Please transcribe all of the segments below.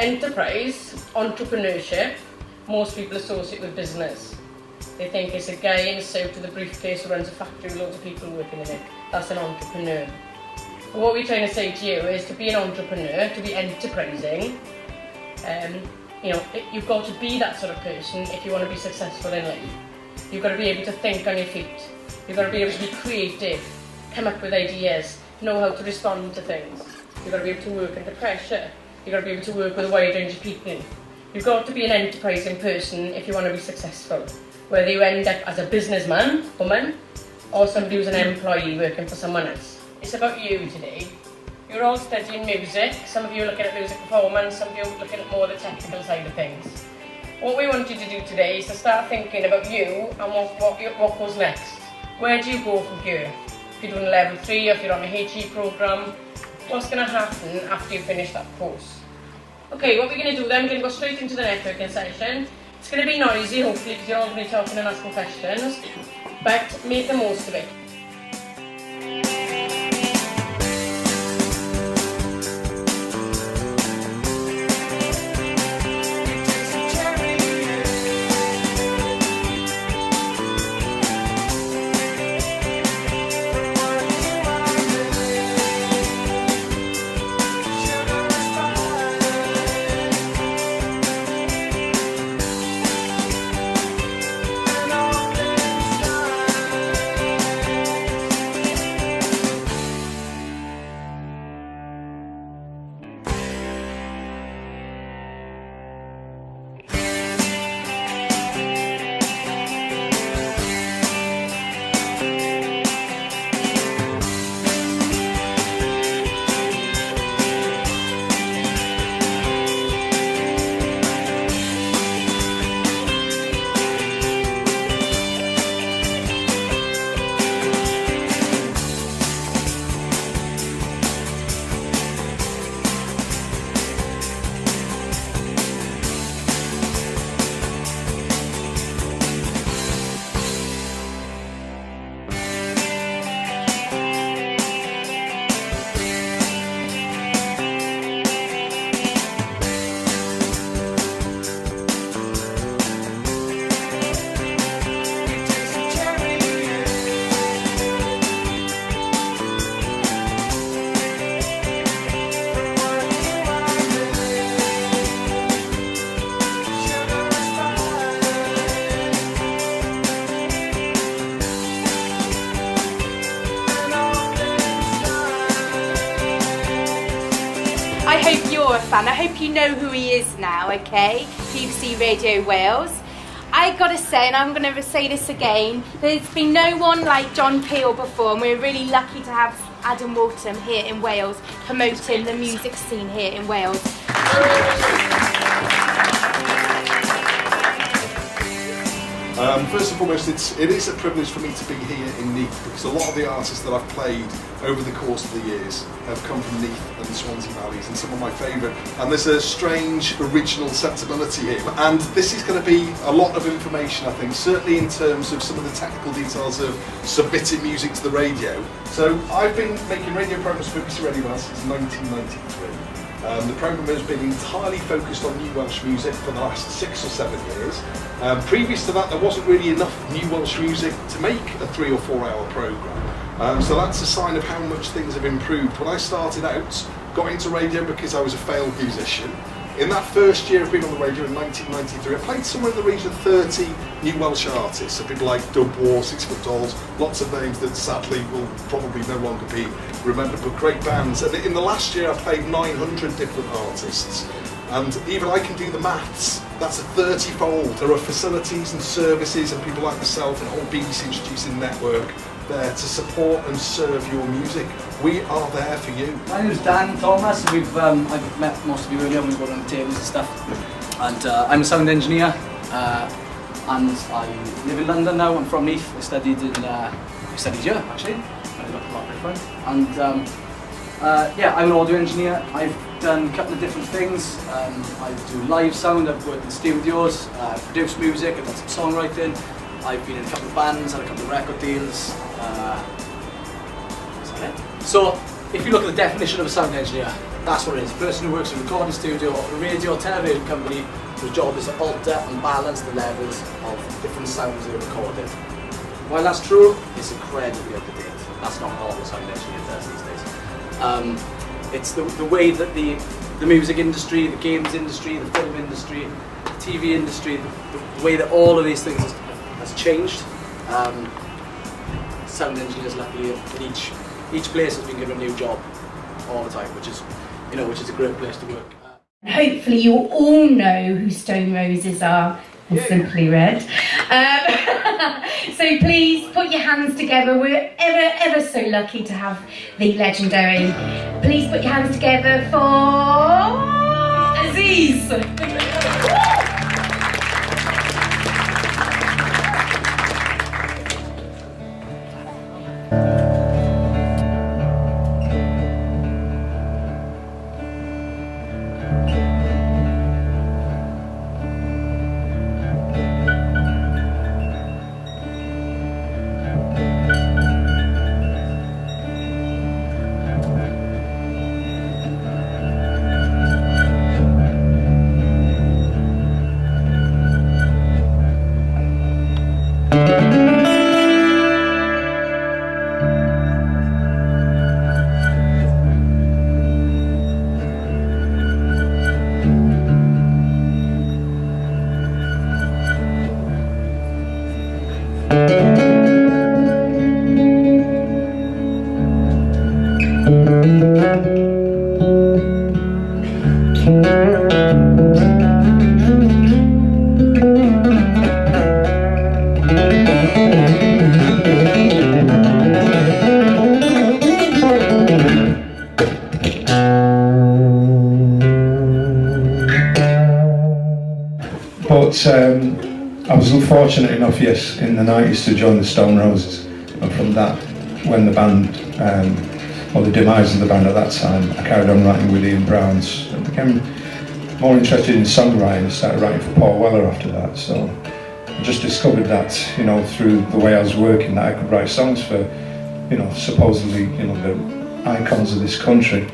Enterprise, entrepreneurship, most people associate with business. They think it's a guy in a suit with a briefcase who runs a factory with loads of people working in it. That's an entrepreneur. But what we're trying to say to you is to be an entrepreneur, to be enterprising, you've got to be that sort of person if you want to be successful in life. You've got to be able to think on your feet. You've got to be able to be creative, come up with ideas, know how to respond to things. You've got to be able to work under pressure. You've got to be able to work with a wide range of people. You've got to be an enterprising person if you want to be successful. Whether you end up as a businessman, woman, or somebody who's an employee working for someone else. It's about you today. You're all studying music. Some of you are looking at music performance, some of you are looking at more the technical side of things. What we want you to do today is to start thinking about you and what goes next. Where do you go from here? If you're doing level 3 or if you're on a HE programme, what's going to happen after you finish that course? Okay, what we're going to do then, we're going to go straight into the networking session. It's going to be noisy, hopefully, because you're all going to be talking and asking questions, but make the most of it. I hope you're a fan. I hope you know who he is now, okay? BBC Radio Wales. I gotta say, and I'm gonna say this again, there's been no one like John Peel before, and we're really lucky to have Adam Walton here in Wales promoting the music scene here in Wales. First and foremost, it is a privilege for me to be here in Neath, because a lot of the artists that I've played over the course of the years have come from Neath and the Swansea Valleys, and some of my favourite. And there's a strange original sensibility here, and this is going to be a lot of information, I think, certainly in terms of some of the technical details of submitting music to the radio. So I've been making radio programmes for BBC Radio Wales since 1993. The programme has been entirely focused on New Welsh music for the last 6 or 7 years. Previous to that, there wasn't really enough New Welsh music to make a 3 or 4 hour programme. So that's a sign of how much things have improved. When I started out, got into radio because I was a failed musician. In that first year of being on the radio in 1993, I played somewhere in the region of 30 New Welsh artists, so people like Dub War, 6 Foot Dolls, lots of names that sadly will probably no longer be remembered, but great bands. And in the last year I played 900 different artists. And even I can do the maths, that's a 30-fold. There are facilities and services and people like myself and a whole BBC Introducing network there to support and serve your music. We are there for you. My name is Dan Thomas. I've met most of you earlier when we got on the tables and stuff. And I'm a sound engineer, and I live in London now. I'm from Neath. I studied here actually. I got a lot of fun. And yeah, I'm an audio engineer. I've done a couple of different things. I do live sound. I've worked in studios, produced music. I've done some songwriting. I've been in a couple of bands, had a couple of record deals. Is that it? So, if you look at the definition of a sound engineer, That's what it is. A person who works in a recording studio or a radio or television company whose job is to alter and balance the levels of different sounds they're recording. While that's true, it's incredibly up to date. That's not all the sound engineer does these days. It's the way that the music industry, the games industry, the film industry, the TV industry, the way that all of these things has changed. Sound engineers, luckily, at each place has been given a new job all the time, which is a great place to work. Hopefully you all know who Stone Roses are, and Simply Red. So please put your hands together. We're ever so lucky to have the legendary. Please put your hands together for Aziz. But I was fortunate enough, yes, in the 90s to join the Stone Roses, and from that, when the band, or the demise of the band at that time, I carried on writing with Ian Brown's. I became more interested in songwriting and started writing for Paul Weller after that. So I just discovered that, you know, through the way I was working, that I could write songs for, you know, supposedly, you know, the icons of this country.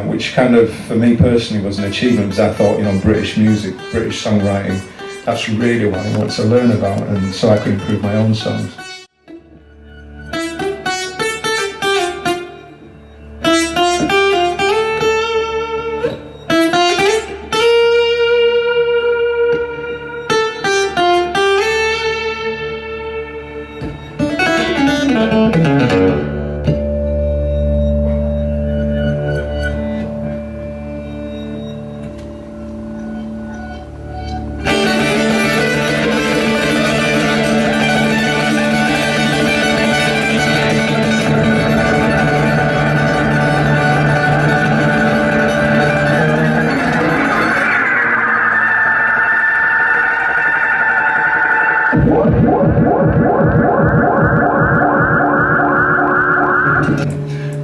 Which kind of, for me personally, was an achievement, because I thought, you know, British music, British songwriting, that's really what I wanted to learn about, and so I could improve my own songs.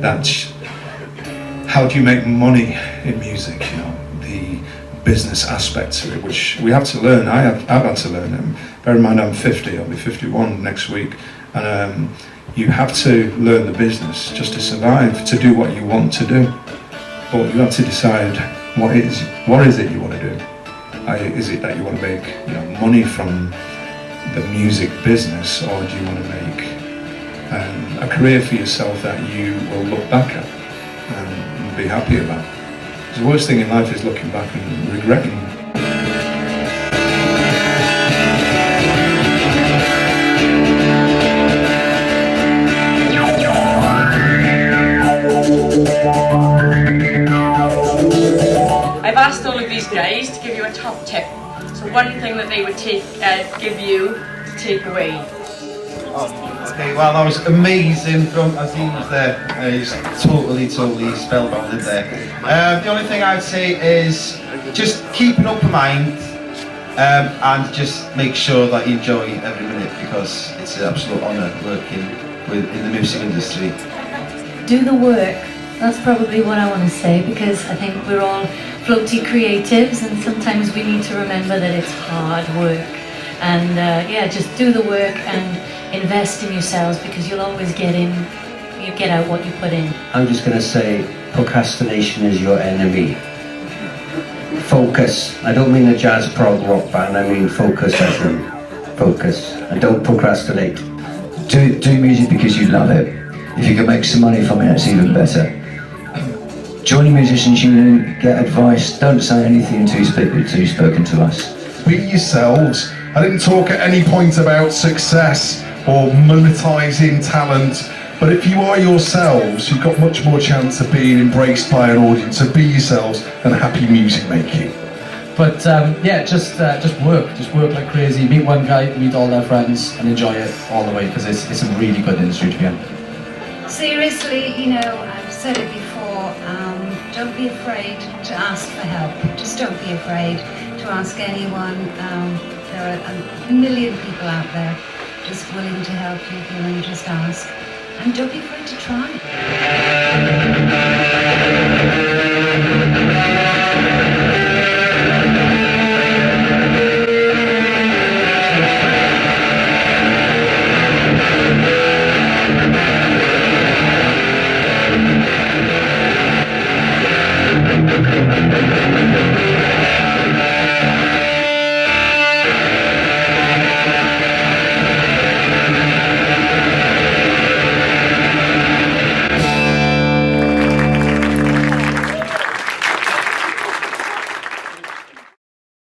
That's how do you make money in music, you know, the business aspect to it, which we have to learn. I've had to learn it. Bear in mind I'm 50, I'll be 51 next week, and you have to learn the business just to survive, to do what you want to do. But you have to decide what is it you want to do. Is it that you want to make, you know, money from the music business, or do you want to make a career for yourself that you will look back at and be happy about? The worst thing in life is looking back and regretting. I've asked all of these guys to give you a top tip. So one thing that they would give you to take away. Okay, well, that was amazing from Aziz there. He's totally spellbound there. The only thing I'd say is just keep an open mind and just make sure that you enjoy every minute, because it's an absolute honour working in the music industry. Do the work. That's probably what I want to say, because I think we're all floaty creatives, and sometimes we need to remember that it's hard work. And yeah, just do the work and invest in yourselves, because you'll always get in you get out what you put in. I'm just going to say procrastination is your enemy. Focus. I don't mean a jazz prog rock band, I mean focus as in focus. And don't procrastinate. Do music because you love it. If you can make some money from it, it's even better. Join a musicians union, get advice, don't say anything until you've spoken to us. Be yourselves. I didn't talk at any point about success or monetizing talent, but if you are yourselves, you've got much more chance of being embraced by an audience. So be yourselves and happy music making. But yeah, just work like crazy. Meet one guy, meet all their friends, and enjoy it all the way because it's a really good industry to be in. Seriously, you know, I've said it before, don't be afraid to ask for help. Just don't be afraid to ask anyone. There are a million people out there just willing to help you if you want to just ask. And don't be afraid to try.